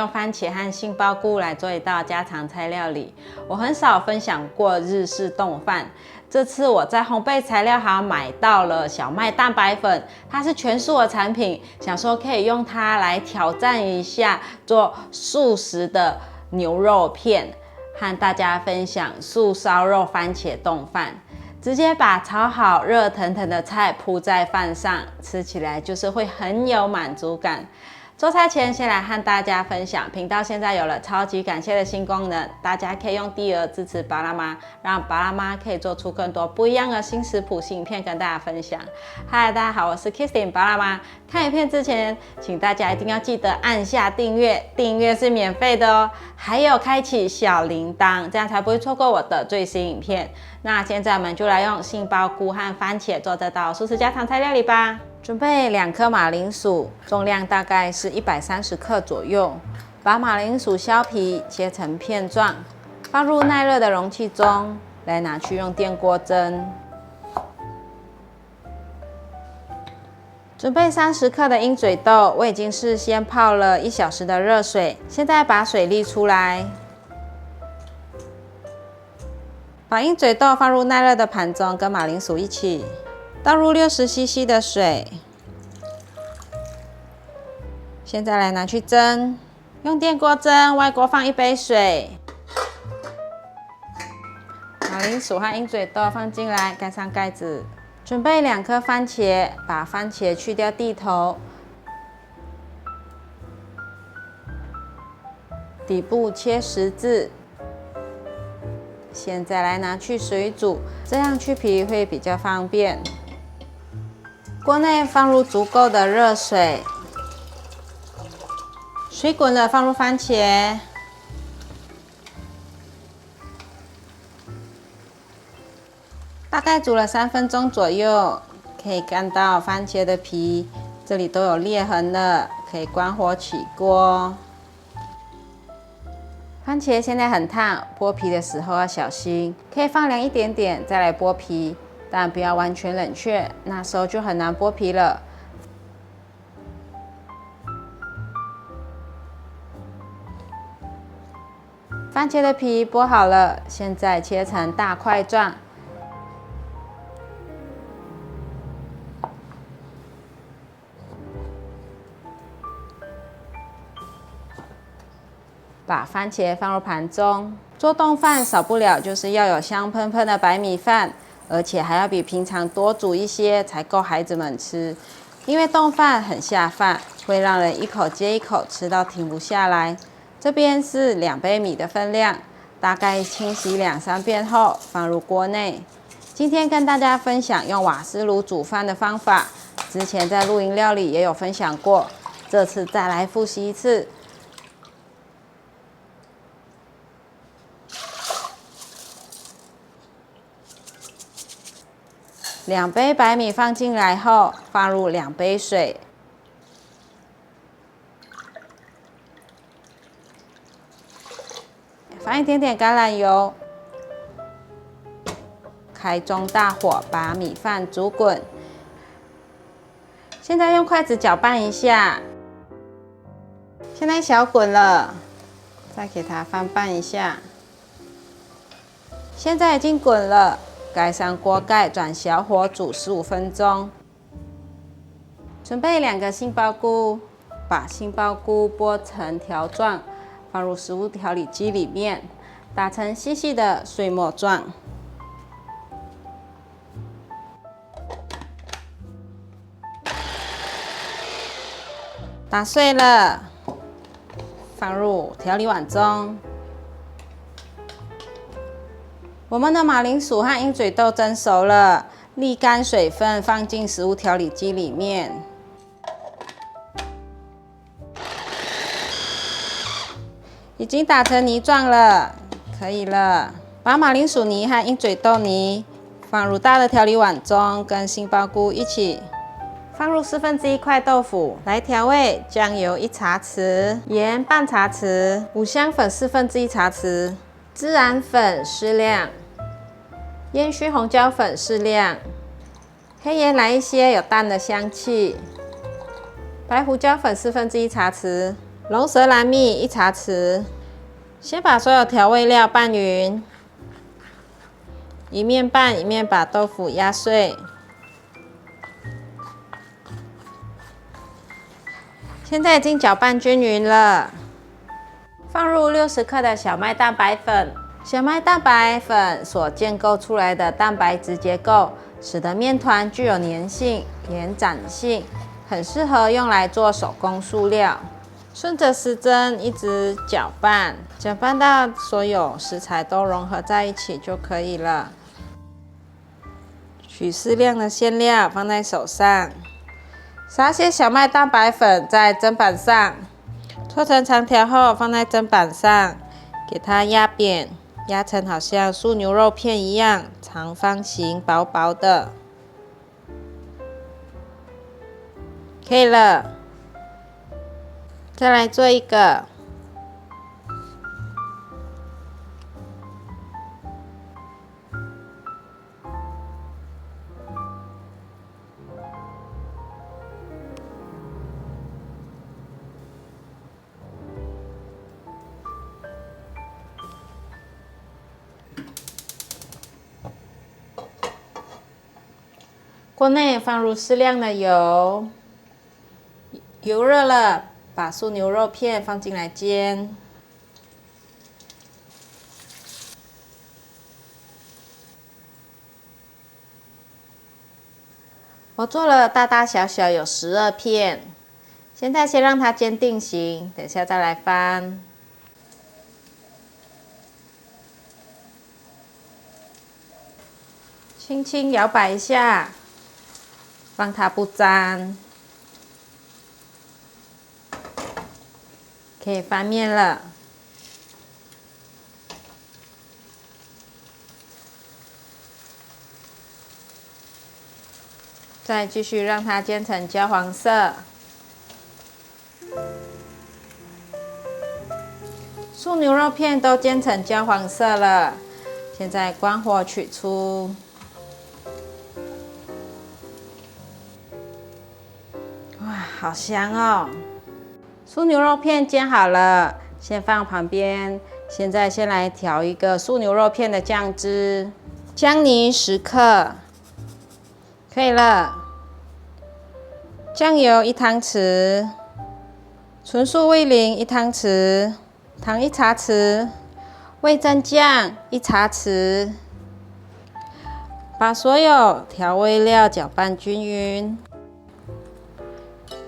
用番茄和杏鲍菇来做一道家常菜料理。我很少分享过日式冻饭，这次我在烘焙材料行买到了小麦蛋白粉，它是全素的产品，想说可以用它来挑战一下做素食的牛肉片，和大家分享素烧肉番茄冻饭。直接把炒好热腾腾的菜铺在饭上，吃起来就是会很有满足感。做菜前先来和大家分享，频道现在有了超级感谢的新功能，大家可以用低额支持巴拉妈，让巴拉妈可以做出更多不一样的新食谱、新影片跟大家分享。嗨，大家好，我是 Kissing 巴拉妈。看影片之前，请大家一定要记得按下订阅，订阅是免费的哦。还有开启小铃铛，这样才不会错过我的最新影片。那现在我们就来用杏鲍菇和番茄做这道素食家常菜料理吧。准备2颗马铃薯，重量大概是130克左右。把马铃薯削皮，切成片状，放入耐热的容器中，来拿去用电锅蒸。准备30克的鹰嘴豆，我已经事先泡了1小时的热水，现在把水沥出来。把鹰嘴豆放入耐热的盘中，跟马铃薯一起。倒入60cc 的水，现在来拿去蒸，用电锅蒸，外锅放1杯水，马铃薯和鹰嘴豆放进来，盖上盖子。准备2颗番茄，把番茄去掉蒂头，底部切10字。现在来拿去水煮，这样去皮会比较方便。锅内放入足够的热水，水滚了，放入番茄，大概煮了3分钟左右，可以看到番茄的皮这里都有裂痕了，可以关火起锅。番茄现在很烫，剥皮的时候要小心，可以放凉一点点再来剥皮。但不要完全冷却，那时候就很难剥皮了。番茄的皮剥好了，现在切成大块状。把番茄放入盘中。做冻饭少不了就是要有香喷喷的白米饭。而且还要比平常多煮一些，才够孩子们吃。因为冻饭很下饭，会让人一口接一口吃到停不下来。这边是2杯米的分量，大概清洗2-3遍后放入锅内。今天跟大家分享用瓦斯炉煮饭的方法，之前在露营料理也有分享过，这次再来复习一次。2杯白米放进来后，放入2杯水，放一点点橄榄油，开中大火把米饭煮滚。现在用筷子搅拌一下，现在小滚了，再给它翻拌一下。现在已经滚了。盖上锅盖，转小火煮15分钟。准备2个杏鲍菇，把杏鲍菇剥成条状，放入食物调理机里面，打成细细的碎末状。打碎了，放入调理碗中。我们的马铃薯和鹰嘴豆蒸熟了，沥干水分，放进食物调理机里面。已经打成泥状了，可以了。把马铃薯泥和鹰嘴豆泥放入大的调理碗中，跟杏鲍菇一起。放入1/4块豆腐，来调味：酱油1茶匙，盐半茶匙，五香粉1/4茶匙。孜然粉适量，烟熏红椒粉适量，黑盐来一些有淡的香气，白胡椒粉1/4茶匙，龙舌兰蜜1茶匙。先把所有调味料拌匀，一面拌一面把豆腐压碎。现在已经搅拌均匀了，放入60克的小麦蛋白粉。小麦蛋白粉所建构出来的蛋白质结构，使得面团具有粘性、延展性，很适合用来做手工塑料。顺着时针一直搅拌，搅拌到所有食材都融合在一起就可以了。取适量的馅料放在手上，撒些小麦蛋白粉在砧板上，搓成长条后放在砧板上，给它压扁，压成好像素牛肉片一样长方形薄薄的，可以了。再来做一个，锅内放入适量的油，油热了，把素牛肉片放进来煎。我做了大大小小有12片，现在先让它煎定型，等下再来翻。轻轻摇摆一下，让它不粘。可以翻面了。再继续让它煎成焦黄色。素牛肉片都煎成焦黄色了，现在关火取出。哇，好香哦！素牛肉片煎好了，先放旁边。现在先来调一个素牛肉片的酱汁，姜泥10克，可以了。酱油1汤匙，纯素味淋1汤匙，糖1茶匙，味噌酱1茶匙。把所有调味料搅拌均匀，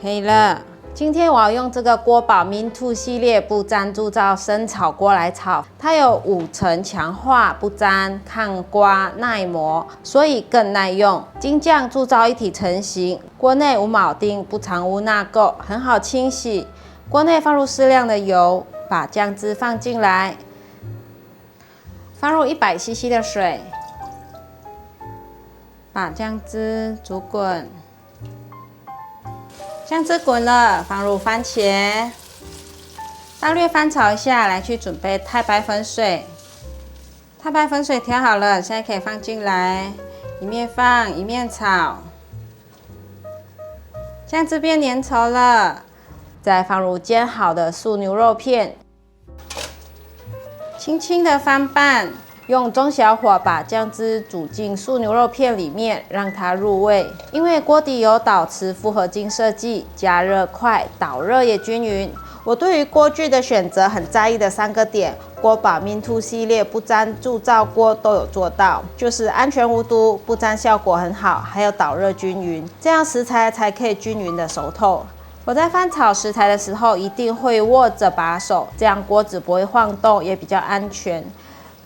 可以了。今天我要用这个锅宝 Min2 系列不粘铸造生炒锅来炒，它有5层强化不粘、抗刮、耐磨，所以更耐用。金酱铸造一体成型，锅内无铆钉，不藏污纳垢，很好清洗。锅内放入适量的油，把酱汁放进来，放入100 cc 的水，把酱汁煮滚。酱汁滚了，放入番茄，大略翻炒一下，来去准备太白粉水。太白粉水调好了，现在可以放进来，一面放一面炒。酱汁变粘稠了，再放入煎好的素牛肉片，轻轻的翻拌。用中小火把酱汁煮进素牛肉片里面，让它入味。因为锅底有导磁复合金设计，加热快，导热也均匀。我对于锅具的选择很在意的3个点，锅宝 Min2 系列不粘铸造锅都有做到，就是安全无毒，不粘效果很好，还有导热均匀，这样食材才可以均匀的熟透。我在翻炒食材的时候，一定会握着把手，这样锅子不会晃动，也比较安全。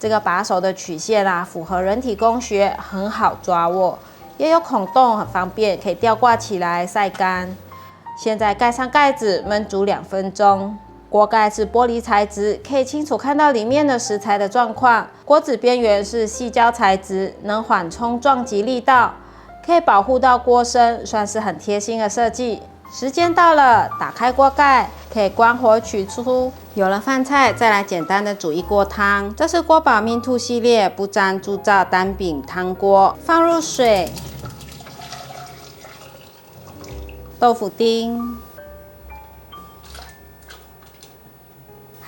这个把手的曲线啊，符合人体工学，很好抓握，也有孔洞，很方便，可以吊挂起来晒干。现在盖上盖子，焖煮2分钟。锅盖是玻璃材质，可以清楚看到里面的食材的状况。锅子边缘是细胶材质，能缓冲撞击力道，可以保护到锅身，算是很贴心的设计。时间到了，打开锅盖，可以关火取出。有了饭菜，再来简单的煮一锅汤。这是锅宝 Min2 系列不粘铸造单饼汤锅，放入水、豆腐丁、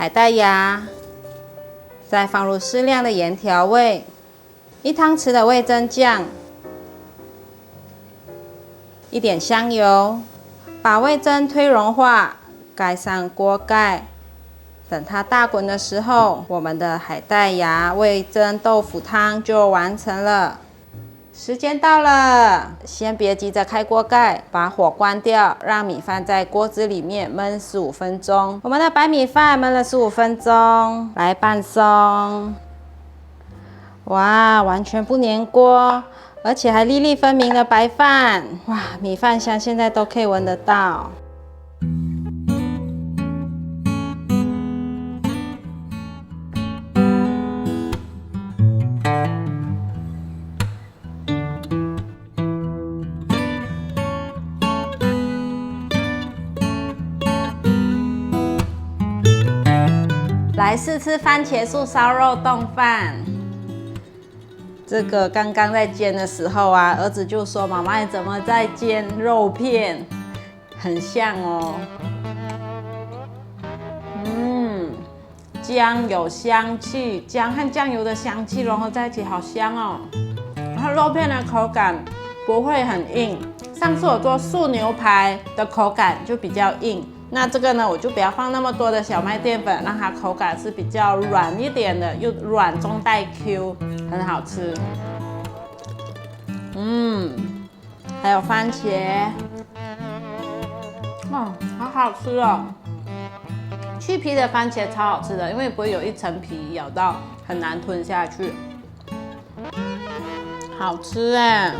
海带芽，再放入适量的盐调味，1汤匙的味噌酱，1点香油，把味噌推融化，盖上锅盖。等它大滚的时候，我们的海带芽味噌豆腐汤就完成了。时间到了，先别急着开锅盖，把火关掉，让米饭在锅子里面焖15分钟。我们的白米饭焖了15分钟，来拌松。哇，完全不粘锅，而且还粒粒分明的白饭。哇，米饭香现在都可以闻得到。来试吃番茄素烧肉冻饭。这个刚刚在煎的时候啊，儿子就说：“妈妈，你怎么在煎肉片？很像哦。”姜有香气，姜和酱油的香气融合在一起，好香哦。然后肉片的口感不会很硬。上次我做素牛排的口感就比较硬。那这个呢，我就不要放那么多的小麦淀粉，让它口感是比较软一点的，又软中带 Q， 很好吃。还有番茄，好好吃哦。去皮的番茄超好吃的，因为不会有一层皮咬到，很难吞下去。好吃哎！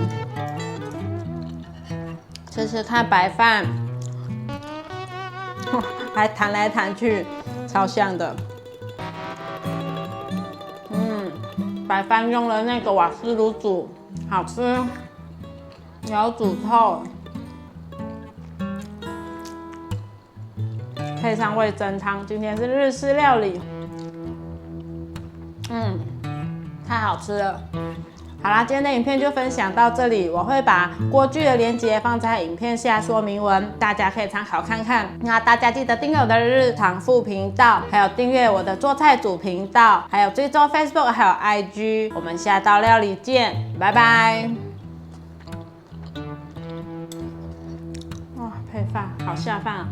吃吃看白饭。还弹来弹去，超香的。白饭用了那个瓦斯炉煮，好吃，有煮透，配上味噌汤。今天是日式料理，太好吃了。好啦，今天的影片就分享到这里，我会把锅具的连结放在影片下说明文，大家可以参考看看。那大家记得订阅我的日常副频道，还有订阅我的做菜组频道，还有追踪 Facebook 还有 IG。我们下道料理见，拜拜。哇，配饭好下饭啊。